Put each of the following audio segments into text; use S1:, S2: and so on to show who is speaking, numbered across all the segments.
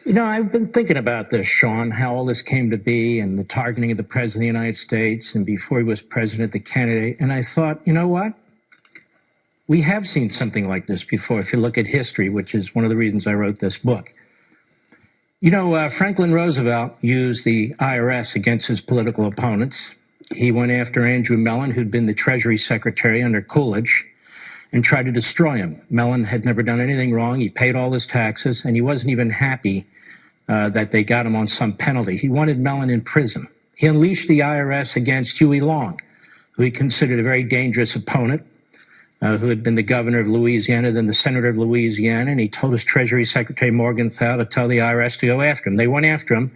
S1: You know, I've been thinking about this, Sean, how all this came to be and the targeting of the president of the United States and before he was president, the candidate. And I thought, you know what? We have seen something like this before if you look at history, which is one of the reasons I wrote this book. You know, Franklin Roosevelt used the IRS against his political opponents. He went after Andrew Mellon, who'd been the Treasury Secretary under Coolidge, and tried to destroy him. Mellon had never done anything wrong. He paid all his taxes, and he wasn't even happy that they got him on some penalty. He wanted Mellon in prison. He unleashed the IRS against Huey Long, who he considered a very dangerous opponent, who had been the governor of Louisiana, then the senator of Louisiana, and he told his Treasury Secretary Morgenthau to tell the IRS to go after him. They went after him,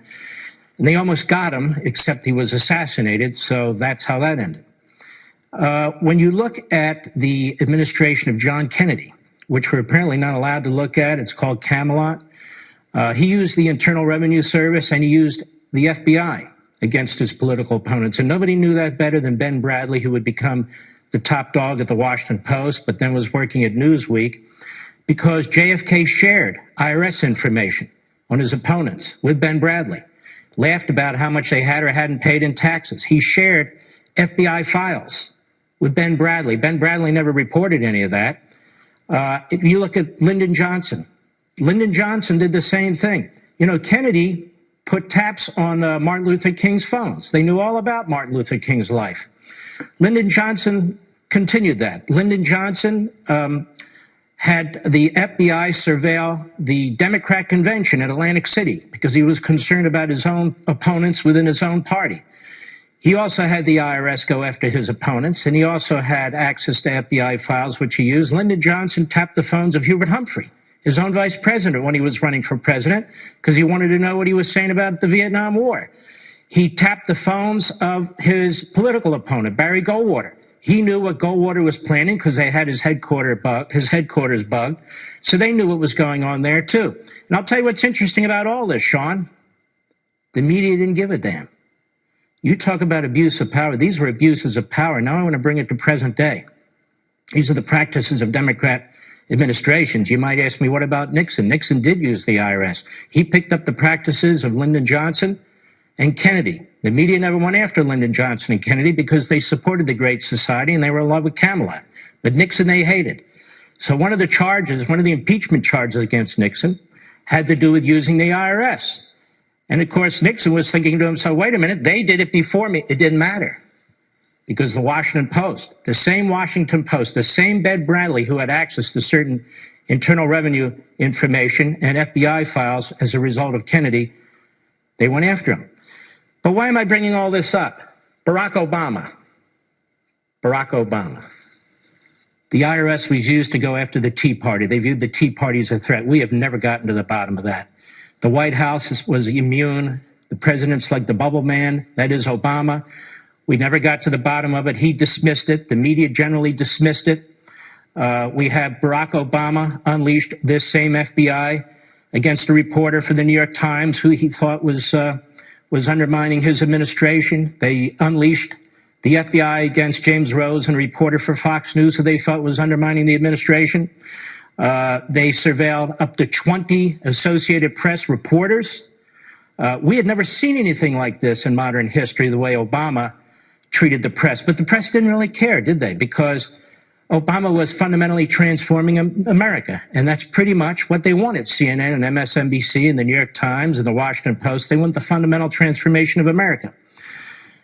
S1: and they almost got him, except he was assassinated, so that's how that ended. When you look at the administration of John Kennedy, which we're apparently not allowed to look at, it's called Camelot, he used the Internal Revenue Service and he used the FBI against his political opponents. And nobody knew that better than Ben Bradley, who would become the top dog at the Washington Post, but then was working at Newsweek, because JFK shared IRS information on his opponents with Ben Bradley, laughed about how much they had or hadn't paid in taxes. He shared FBI files with Ben Bradley. Ben Bradley never reported any of that. If you look at Lyndon Johnson did the same thing. You know, Kennedy put taps on Martin Luther King's phones. They knew all about Martin Luther King's life. Lyndon Johnson continued that. Lyndon Johnson had the FBI surveil the Democrat convention at Atlantic City because he was concerned about his own opponents within his own party. He also had the IRS go after his opponents, and he also had access to FBI files, which he used. Lyndon Johnson tapped the phones of Hubert Humphrey, his own vice president, when he was running for president, because he wanted to know what he was saying about the Vietnam War. He tapped the phones of his political opponent, Barry Goldwater. He knew what Goldwater was planning because they had his headquarters bugged, so they knew what was going on there too. And I'll tell you what's interesting about all this, Sean. The media didn't give a damn. You talk about abuse of power. These were abuses of power. Now I want to bring it to present day. These are the practices of Democrat administrations. You might ask me, what about Nixon? Nixon did use the IRS. He picked up the practices of Lyndon Johnson and Kennedy. The media never went after Lyndon Johnson and Kennedy because they supported the Great Society and they were in love with Camelot. But Nixon they hated. So one of the impeachment charges against Nixon had to do with using the IRS. And of course, Nixon was thinking to himself, wait a minute, they did it before me. It didn't matter. Because the Washington Post, the same Washington Post, the same Ben Bradley who had access to certain internal revenue information and FBI files as a result of Kennedy, they went after him. But why am I bringing all this up? Barack Obama. The IRS was used to go after the Tea Party. They viewed the Tea Party as a threat. We have never gotten to the bottom of that. The White House was immune. The president's like the bubble man, that is Obama. We never got to the bottom of it. He dismissed it. The media generally dismissed it. We have Barack Obama unleashed this same FBI against a reporter for the New York Times who he thought was undermining his administration. They unleashed the FBI against James Rose, a reporter for Fox News who they felt was undermining the administration. They surveilled up to 20 Associated Press reporters. We had never seen anything like this in modern history, the way Obama treated the press. But the press didn't really care, did they? Because Obama was fundamentally transforming America. And that's pretty much what they wanted. CNN and MSNBC and the New York Times and the Washington Post, they want the fundamental transformation of America.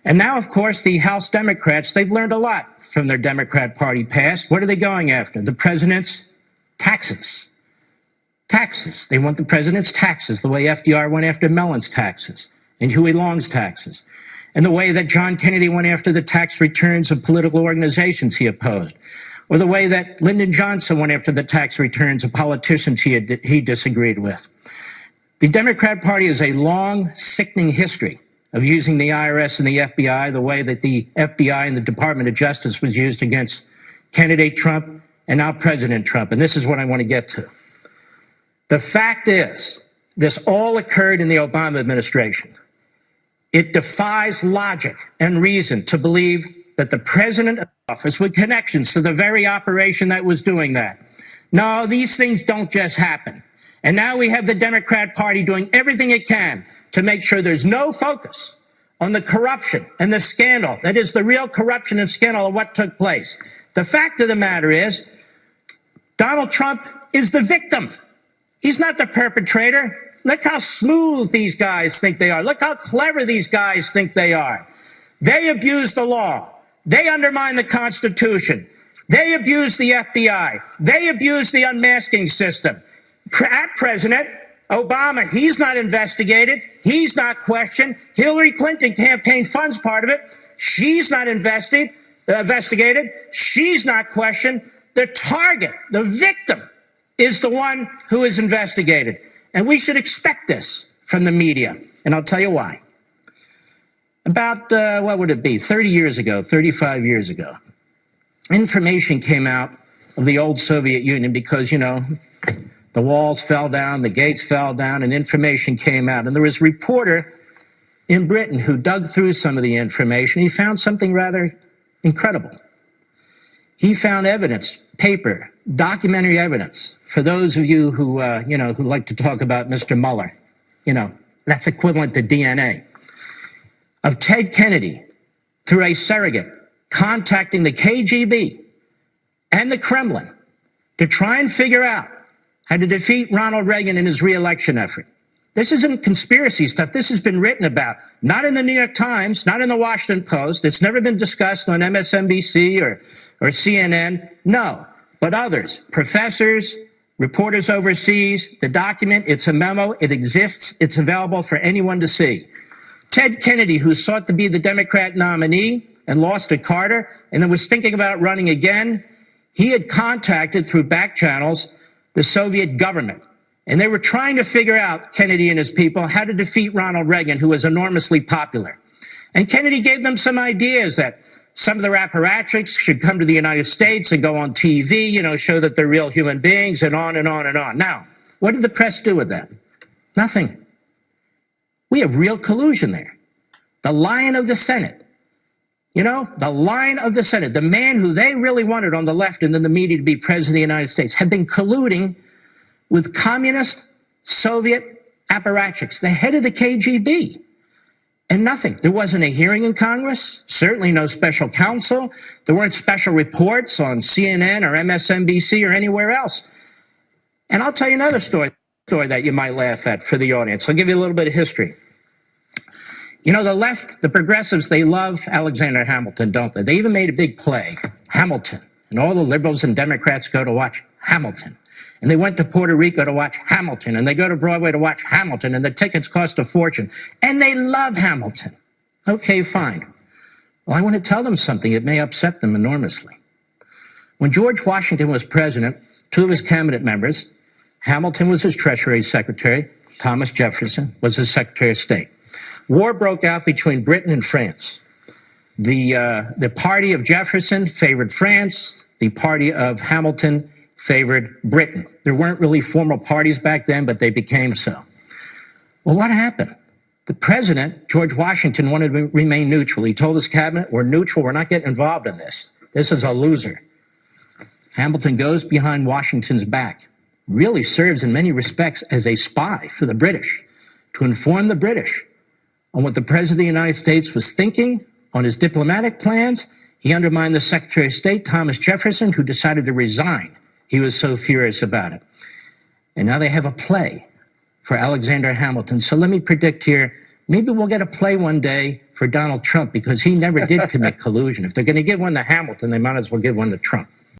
S1: And now, of course, the House Democrats, they've learned a lot from their Democrat Party past. What are they going after? The president's taxes. Taxes. They want the president's taxes, the way FDR went after Mellon's taxes and Huey Long's taxes, and the way that John Kennedy went after the tax returns of political organizations he opposed, or the way that Lyndon Johnson went after the tax returns of politicians he disagreed with. The Democrat Party has a long, sickening history of using the IRS and the FBI the way that the FBI and the Department of Justice was used against candidate Trump and now President Trump. And this is what I want to get to. The fact is, this all occurred in the Obama administration. It defies logic and reason to believe that the president of office with connections to the very operation that was doing that. No, these things don't just happen. And now we have the Democrat Party doing everything it can to make sure there's no focus on the corruption and the scandal. That is the real corruption and scandal of what took place. The fact of the matter is, Donald Trump is the victim. He's not the perpetrator. Look how smooth these guys think they are. Look how clever these guys think they are. They abuse the law. They undermine the Constitution. They abuse the FBI. They abuse the unmasking system. At President Obama, he's not investigated. He's not questioned. Hillary Clinton campaign funds part of it. She's not investigated. She's not questioned. The target, the victim, is the one who is investigated. And we should expect this from the media. And I'll tell you why. About, what would it be, 30 years ago, 35 years ago, information came out of the old Soviet Union because, you know, the walls fell down, the gates fell down, and information came out. And there was a reporter in Britain who dug through some of the information. He found something rather incredible. He found evidence, paper, documentary evidence. For those of you who, who like to talk about Mr. Mueller, that's equivalent to DNA. Of Ted Kennedy, through a surrogate, contacting the KGB and the Kremlin to try and figure out how to defeat Ronald Reagan in his re-election effort. This isn't conspiracy stuff. This has been written about, not in the New York Times, not in the Washington Post. It's never been discussed on MSNBC or CNN. No, but others, professors, reporters overseas. The document, it's a memo. It exists. It's available for anyone to see. Ted Kennedy, who sought to be the Democrat nominee and lost to Carter and then was thinking about running again, he had contacted through back channels the Soviet government. And they were trying to figure out, Kennedy and his people, how to defeat Ronald Reagan, who was enormously popular. And Kennedy gave them some ideas that some of their apparatchiks should come to the United States and go on TV, show that they're real human beings, and on and on and on. Now, what did the press do with that? Nothing. We have real collusion there. The lion of the Senate. The lion of the Senate, the man who they really wanted on the left and in the media to be president of the United States, had been colluding with communist Soviet apparatchiks, the head of the KGB. And nothing. There wasn't a hearing in Congress, certainly no special counsel. There weren't special reports on CNN or MSNBC or anywhere else. And I'll tell you another story that you might laugh at for the audience. I'll give you a little bit of history. The left, the progressives, they love Alexander Hamilton, don't they? They even made a big play, Hamilton. And all the liberals and Democrats go to watch Hamilton. And they went to Puerto Rico to watch Hamilton. And they go to Broadway to watch Hamilton. And the tickets cost a fortune. And they love Hamilton. Okay, fine. Well, I want to tell them something. It may upset them enormously. When George Washington was president, two of his cabinet members, Hamilton was his Treasury Secretary, Thomas Jefferson was his Secretary of State. War broke out between Britain and France. The party of Jefferson favored France. The party of Hamilton favored Britain. There weren't really formal parties back then, but they became so. Well, what happened? The president, George Washington, wanted to remain neutral. He told his cabinet, we're neutral. We're not getting involved in this. This is a loser. Hamilton goes behind Washington's back, really serves in many respects as a spy for the British, to inform the British on what the President of the United States was thinking, on his diplomatic plans. He undermined the Secretary of State, Thomas Jefferson, who decided to resign. He was so furious about it. And now they have a play for Alexander Hamilton. So let me predict here, maybe we'll get a play one day for Donald Trump because he never did commit collusion. If they're going to give one to Hamilton, they might as well give one to Trump.